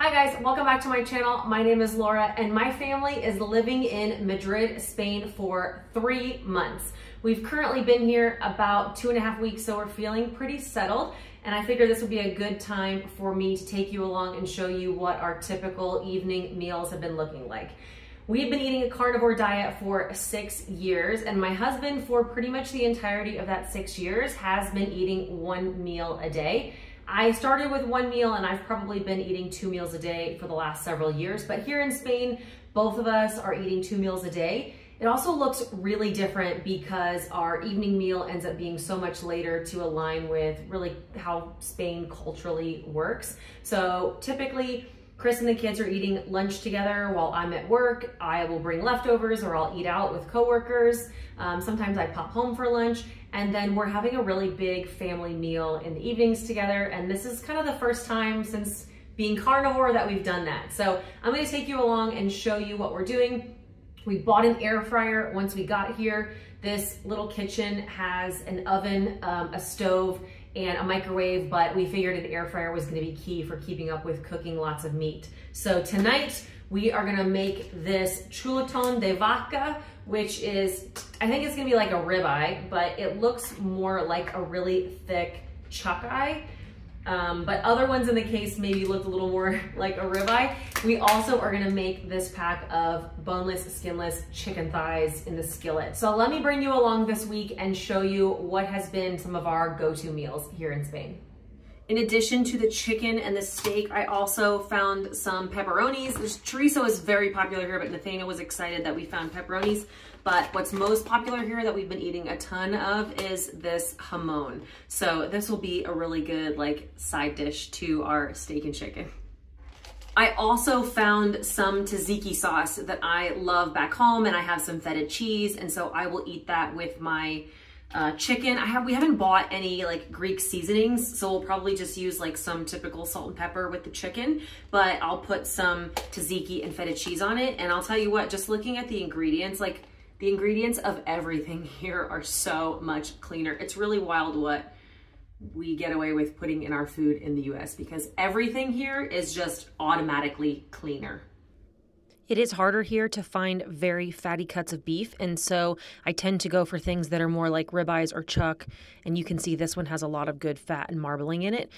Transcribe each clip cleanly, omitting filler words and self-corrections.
Hi guys, welcome back to my channel. My name is Laura and my family is living in Madrid, Spain for 3 months. We've currently been here about 2.5 weeks, so we're feeling pretty settled, and I figured this would be a good time for me to take you along and show you what our typical evening meals have been looking like. We've been eating a carnivore diet for 6 years, and my husband, for pretty much the entirety of that 6 years, has been eating 1 meal a day. I started with 1 meal and I've probably been eating 2 meals a day for the last several years, but here in Spain, both of us are eating 2 meals a day. It also looks really different because our evening meal ends up being so much later to align with really how Spain culturally works. So typically, Chris and the kids are eating lunch together while I'm at work. I will bring leftovers or I'll eat out with coworkers. Sometimes I pop home for lunch, and then we're having a really big family meal in the evenings together. And this is kind of the first time since being carnivore that we've done that. So I'm gonna take you along and show you what we're doing. We bought an air fryer once we got here. This little kitchen has an oven, a stove, and a microwave, but we figured an air fryer was gonna be key for keeping up with cooking lots of meat. So tonight, we are gonna make this chuletón de vaca, which is, I think it's gonna be like a ribeye, but it looks more like a really thick chuck eye. But other ones in the case maybe looked a little more like a ribeye. We also are gonna make this pack of boneless, skinless chicken thighs in the skillet. So let me bring you along this week and show you what has been some of our go-to meals here in Spain. In addition to the chicken and the steak, I also found some pepperonis. This chorizo is very popular here, but Nathaniel was excited that we found pepperonis. But what's most popular here that we've been eating a ton of is this jamón. So this will be a really good side dish to our steak and chicken. I also found some tzatziki sauce that I love back home, and I have some feta cheese, and so I will eat that with my chicken. We haven't bought any Greek seasonings, so we'll probably just use some typical salt and pepper with the chicken, but I'll put some tzatziki and feta cheese on it. And I'll tell you what, just looking at the ingredients, the ingredients of everything here are so much cleaner. It's really wild what we get away with putting in our food in the US, because everything here is just automatically cleaner. It is harder here to find very fatty cuts of beef, and so I tend to go for things that are more like ribeyes or chuck, and you can see this one has a lot of good fat and marbling in it.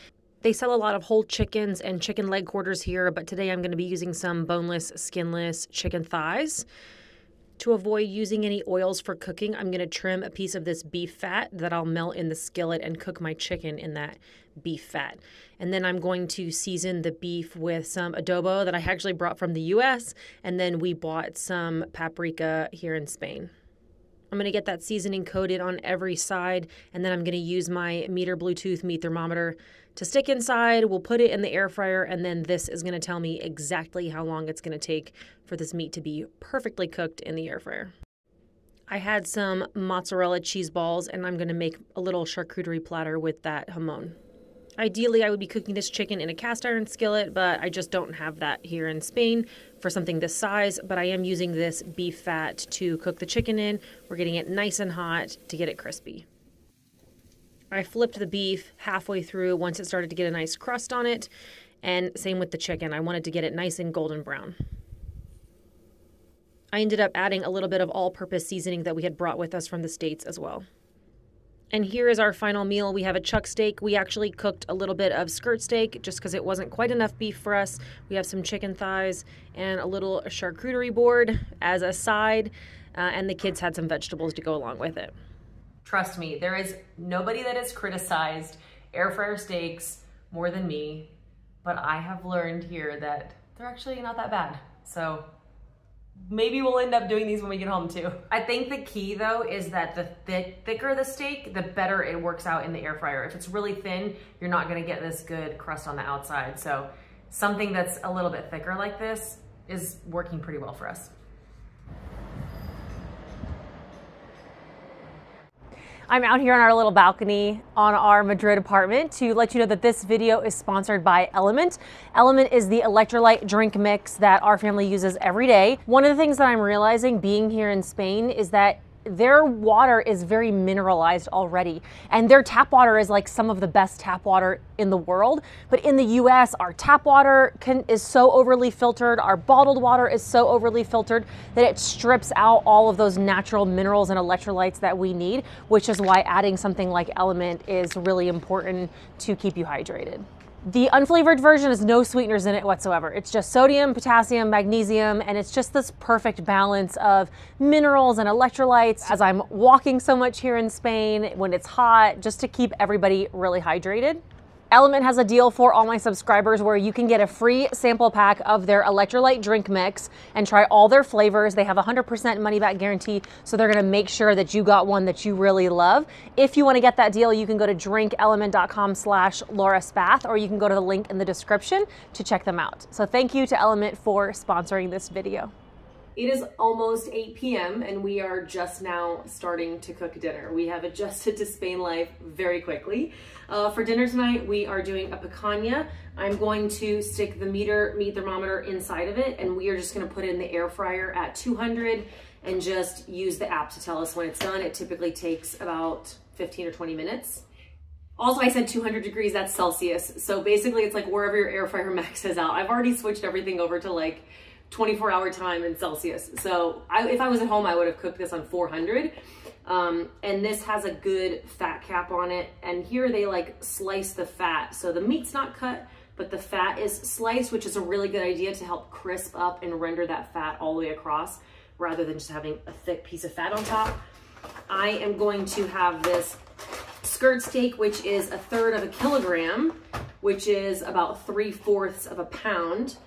They sell a lot of whole chickens and chicken leg quarters here, but today I'm going to be using some boneless, skinless chicken thighs. To avoid using any oils for cooking, I'm going to trim a piece of this beef fat that I'll melt in the skillet and cook my chicken in that beef fat. And then I'm going to season the beef with some adobo that I actually brought from the US, and then we bought some paprika here in Spain. I'm going to get that seasoning coated on every side, and then I'm going to use my meter Bluetooth meat thermometer to stick inside. We'll put it in the air fryer, and then this is going to tell me exactly how long it's going to take for this meat to be perfectly cooked in the air fryer. I had some mozzarella cheese balls, and I'm going to make a little charcuterie platter with that jamón. Ideally, I would be cooking this chicken in a cast iron skillet, but I just don't have that here in Spain for something this size. But I am using this beef fat to cook the chicken in. We're getting it nice and hot to get it crispy. I flipped the beef halfway through once it started to get a nice crust on it. And same with the chicken. I wanted to get it nice and golden brown. I ended up adding a little bit of all-purpose seasoning that we had brought with us from the States as well. And here is our final meal. We have a chuck steak. We actually cooked a little bit of skirt steak just because it wasn't quite enough beef for us. We have some chicken thighs and a little charcuterie board as a side, and the kids had some vegetables to go along with it. Trust me, there is nobody that has criticized air fryer steaks more than me, but I have learned here that they're actually not that bad. So maybe we'll end up doing these when we get home too. I think the key though is that the thicker the steak, the better it works out in the air fryer. If it's really thin, you're not gonna get this good crust on the outside. So something that's a little bit thicker like this is working pretty well for us. I'm out here on our little balcony on our Madrid apartment to let you know that this video is sponsored by Element. Element is the electrolyte drink mix that our family uses every day. One of the things that I'm realizing being here in Spain is that their water is very mineralized already, and their tap water is like some of the best tap water in the world. But in the US, our tap water is so overly filtered, our bottled water is so overly filtered that it strips out all of those natural minerals and electrolytes that we need, which is why adding something like Element is really important to keep you hydrated. The unflavored version has no sweeteners in it whatsoever. It's just sodium, potassium, magnesium, and it's just this perfect balance of minerals and electrolytes as I'm walking so much here in Spain when it's hot, just to keep everybody really hydrated. Element has a deal for all my subscribers where you can get a free sample pack of their electrolyte drink mix and try all their flavors. They have a 100% money back guarantee, so they're gonna make sure that you got one that you really love. If you wanna get that deal, you can go to drinkelement.com/Laura Spath, or you can go to the link in the description to check them out. So thank you to Element for sponsoring this video. It is almost 8 p.m. and we are just now starting to cook dinner. We have adjusted to Spain life very quickly. For dinner tonight, we are doing a picanha. I'm going to stick the meat thermometer inside of it, and we are just gonna put it in the air fryer at 200 and just use the app to tell us when it's done. It typically takes about 15 or 20 minutes. Also, I said 200 degrees, that's Celsius. So basically it's like wherever your air fryer maxes out. I've already switched everything over to like 24-hour time in Celsius. So if I was at home, I would have cooked this on 400. And this has a good fat cap on it. And here they like slice the fat. So the meat's not cut, but the fat is sliced, which is a really good idea to help crisp up and render that fat all the way across, rather than just having a thick piece of fat on top. I am going to have this skirt steak, which is 1/3 of a kilogram, which is about 3/4 of a pound.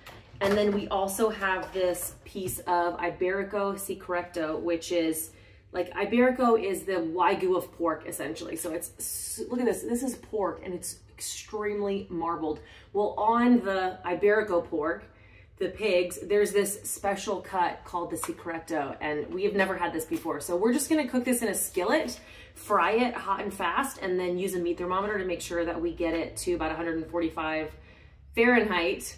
And then we also have this piece of Iberico Secreto, which is like, Iberico is the Wagyu of pork, essentially. So it's, look at this is pork and it's extremely marbled. Well, on the Iberico pork, the pigs, there's this special cut called the Secreto, and we have never had this before. So we're just gonna cook this in a skillet, fry it hot and fast, and then use a meat thermometer to make sure that we get it to about 145 Fahrenheit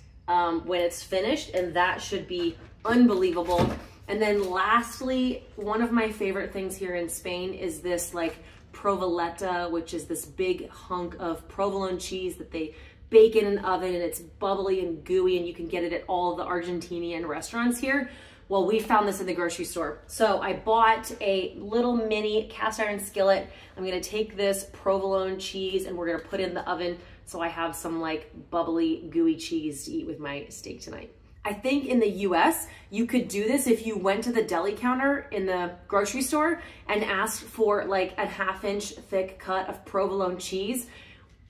when it's finished, and that should be unbelievable. And then lastly, one of my favorite things here in Spain is this like provoleta, which is this big hunk of provolone cheese that they bake in an oven, and it's bubbly and gooey, and you can get it at all of the Argentinian restaurants here. Well, we found this in the grocery store. So I bought a little mini cast iron skillet. I'm gonna take this provolone cheese and we're gonna put it in the oven so I have some like bubbly, gooey cheese to eat with my steak tonight. I think in the US, you could do this if you went to the deli counter in the grocery store and asked for like a 1/2-inch thick cut of provolone cheese.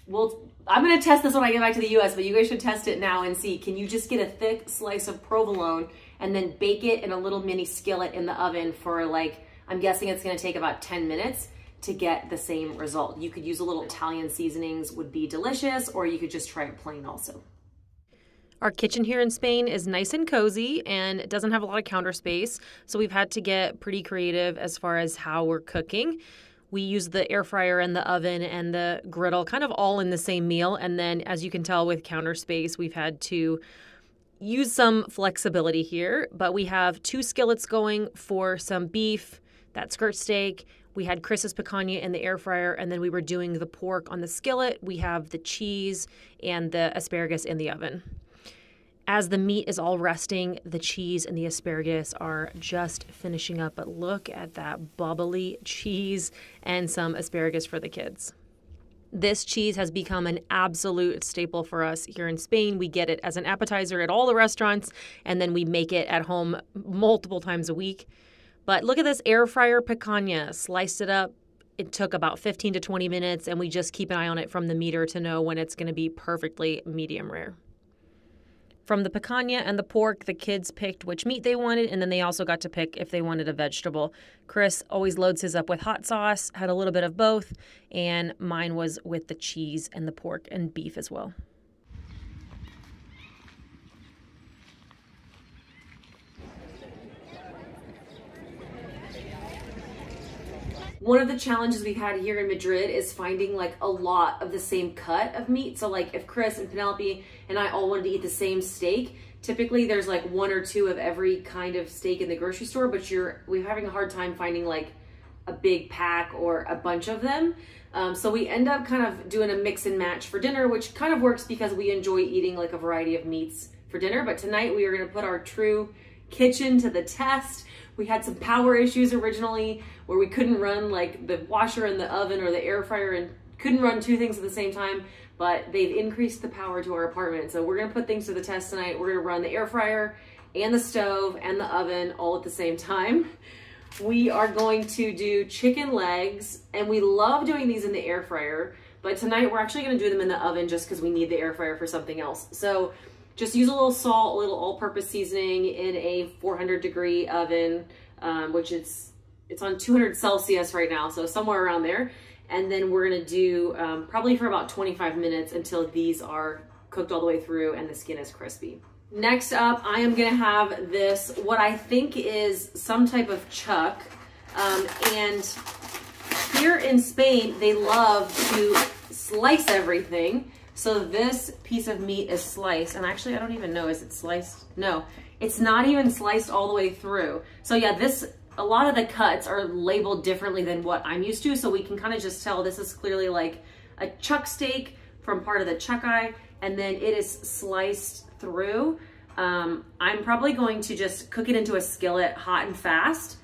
Well, I'm gonna test this when I get back to the US, but you guys should test it now and see, can you just get a thick slice of provolone and then bake it in a little mini skillet in the oven for like, I'm guessing it's gonna take about 10 minutes to get the same result. You could use a little Italian seasonings, would be delicious, or you could just try it plain also. Our kitchen here in Spain is nice and cozy, and it doesn't have a lot of counter space, so we've had to get pretty creative as far as how we're cooking. We use the air fryer and the oven and the griddle kind of all in the same meal, and then as you can tell with counter space, we've had to use some flexibility here, but we have 2 skillets going for some beef, that skirt steak. We had Chris's picanha in the air fryer, and then we were doing the pork on the skillet. We have the cheese and the asparagus in the oven. As the meat is all resting, the cheese and the asparagus are just finishing up, but look at that bubbly cheese and some asparagus for the kids. This cheese has become an absolute staple for us here in Spain. We get it as an appetizer at all the restaurants, and then we make it at home multiple times a week. But look at this air fryer picanha, sliced it up. It took about 15 to 20 minutes, and we just keep an eye on it from the meter to know when it's gonna be perfectly medium rare. From the picanha and the pork, the kids picked which meat they wanted, and then they also got to pick if they wanted a vegetable. Chris always loads his up with hot sauce, had a little bit of both, and mine was with the cheese and the pork and beef as well. One of the challenges we've had here in Madrid is finding like a lot of the same cut of meat. So like if Chris and Penelope and I all wanted to eat the same steak, typically there's like 1 or 2 of every kind of steak in the grocery store, but we're having a hard time finding like a big pack or a bunch of them. So we end up kind of doing a mix and match for dinner, which kind of works because we enjoy eating like a variety of meats for dinner. But tonight we are going to put our true kitchen to the test. We had some power issues originally where we couldn't run like the washer and the oven or the air fryer and couldn't run two things at the same time, but they've increased the power to our apartment. So we're going to put things to the test tonight. We're going to run the air fryer and the stove and the oven all at the same time. We are going to do chicken legs, and we love doing these in the air fryer, but tonight we're actually going to do them in the oven just because we need the air fryer for something else. So just use a little salt, a little all-purpose seasoning in a 400-degree oven, which it's on 200 Celsius right now, so somewhere around there. And then we're going to do probably for about 25 minutes until these are cooked all the way through and the skin is crispy. Next up, I am gonna have this, what I think is some type of chuck. And here in Spain, they love to slice everything. So this piece of meat is sliced, and actually I don't even know, is it sliced? No, it's not even sliced all the way through. So yeah, a lot of the cuts are labeled differently than what I'm used to, so we can kind of just tell this is clearly like a chuck steak from part of the chuck eye, and then it is sliced through. I'm probably going to just cook it into a skillet hot and fast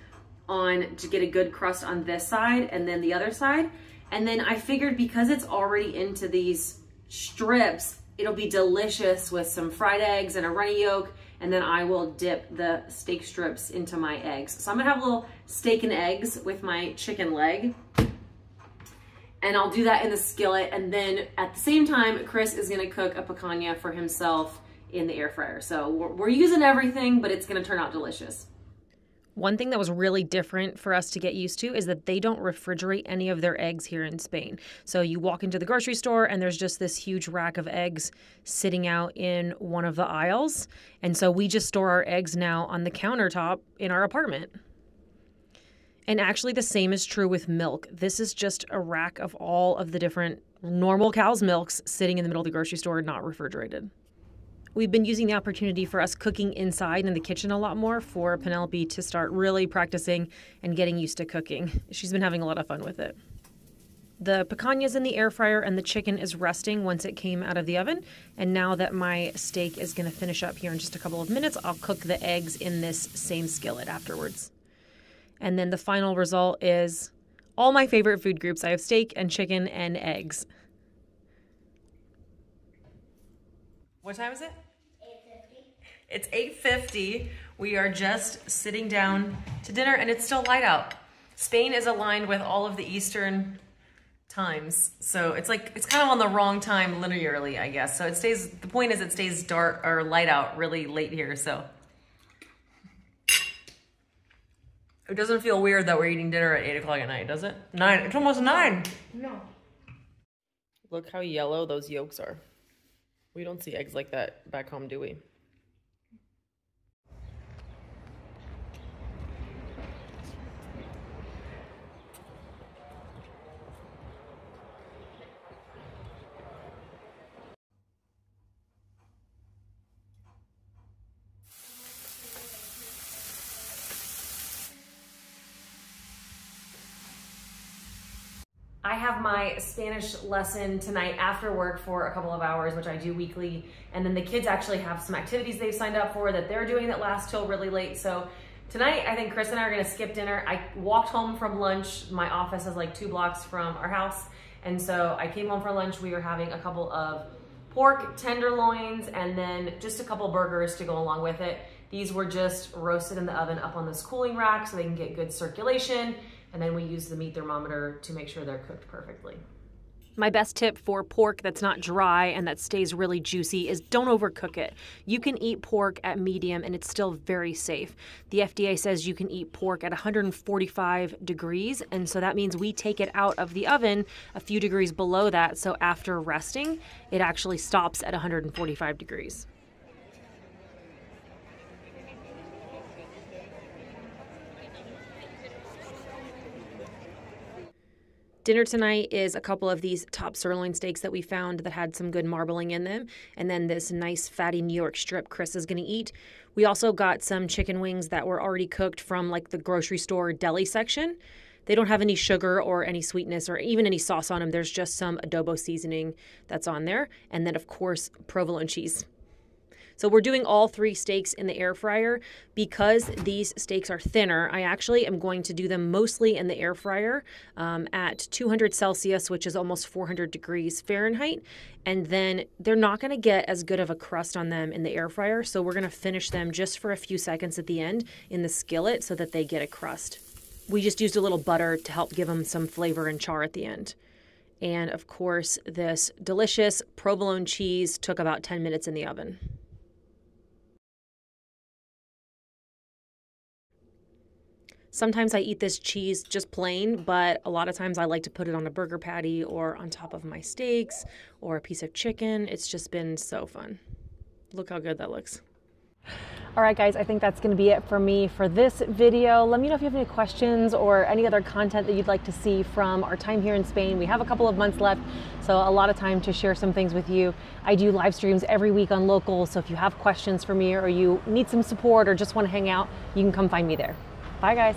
to get a good crust on this side and then the other side. And then I figured because it's already into these strips, it'll be delicious with some fried eggs and a runny yolk, and then I will dip the steak strips into my eggs. So I'm gonna have a little steak and eggs with my chicken leg, and I'll do that in the skillet. And then at the same time, Chris is gonna cook a picanha for himself in the air fryer. So we're using everything, but it's gonna turn out delicious. One thing that was really different for us to get used to is that they don't refrigerate any of their eggs here in Spain. So you walk into the grocery store and there's just this huge rack of eggs sitting out in one of the aisles. And so we just store our eggs now on the countertop in our apartment. And actually the same is true with milk. This is just a rack of all of the different normal cow's milks sitting in the middle of the grocery store, not refrigerated. We've been using the opportunity for us cooking inside in the kitchen a lot more for Penelope to start really practicing and getting used to cooking. She's been having a lot of fun with it. The picanha's in the air fryer and the chicken is resting once it came out of the oven. And now that my steak is going to finish up here in just a couple of minutes, I'll cook the eggs in this same skillet afterwards. And then the final result is all my favorite food groups. I have steak and chicken and eggs. What time is it? 8:50. It's 8:50. We are just sitting down to dinner and it's still light out. Spain is aligned with all of the Eastern times. So it's kind of on the wrong time linearly, I guess. So the point is it stays dark or light out really late here. So it doesn't feel weird that we're eating dinner at 8 o'clock at night, does it? 9, it's almost 9. No. Look how yellow those yolks are. We don't see eggs like that back home, do we? I have my Spanish lesson tonight after work for a couple of hours, which I do weekly. And then the kids actually have some activities they've signed up for that they're doing that last till really late. So tonight, I think Chris and I are gonna skip dinner. I walked home from lunch. My office is like 2 blocks from our house. And so I came home for lunch. We were having a couple of pork tenderloins and then just a couple burgers to go along with it. These were just roasted in the oven up on this cooling rack so they can get good circulation. And then we use the meat thermometer to make sure they're cooked perfectly. My best tip for pork that's not dry and that stays really juicy is don't overcook it. You can eat pork at medium and it's still very safe. The FDA says you can eat pork at 145 degrees, and so that means we take it out of the oven a few degrees below that, so after resting, it actually stops at 145 degrees. Dinner tonight is a couple of these top sirloin steaks that we found that had some good marbling in them, and then this nice fatty New York strip Chris is going to eat. We also got some chicken wings that were already cooked from like the grocery store deli section. They don't have any sugar or any sweetness or even any sauce on them. There's just some adobo seasoning that's on there. And then, of course, provolone cheese. So we're doing all 3 steaks in the air fryer. Because these steaks are thinner, I actually am going to do them mostly in the air fryer at 200 Celsius, which is almost 400 degrees Fahrenheit. And then they're not going to get as good of a crust on them in the air fryer. So we're going to finish them just for a few seconds at the end in the skillet so that they get a crust. We just used a little butter to help give them some flavor and char at the end. And of course, this delicious provolone cheese took about 10 minutes in the oven. Sometimes I eat this cheese just plain, but a lot of times I like to put it on a burger patty or on top of my steaks or a piece of chicken. It's just been so fun. Look how good that looks. All right, guys, I think that's going to be it for me for this video. Let me know if you have any questions or any other content that you'd like to see from our time here in Spain. We have a couple of months left, so a lot of time to share some things with you. I do live streams every week on Local, so if you have questions for me or you need some support or just want to hang out, you can come find me there. Bye, guys.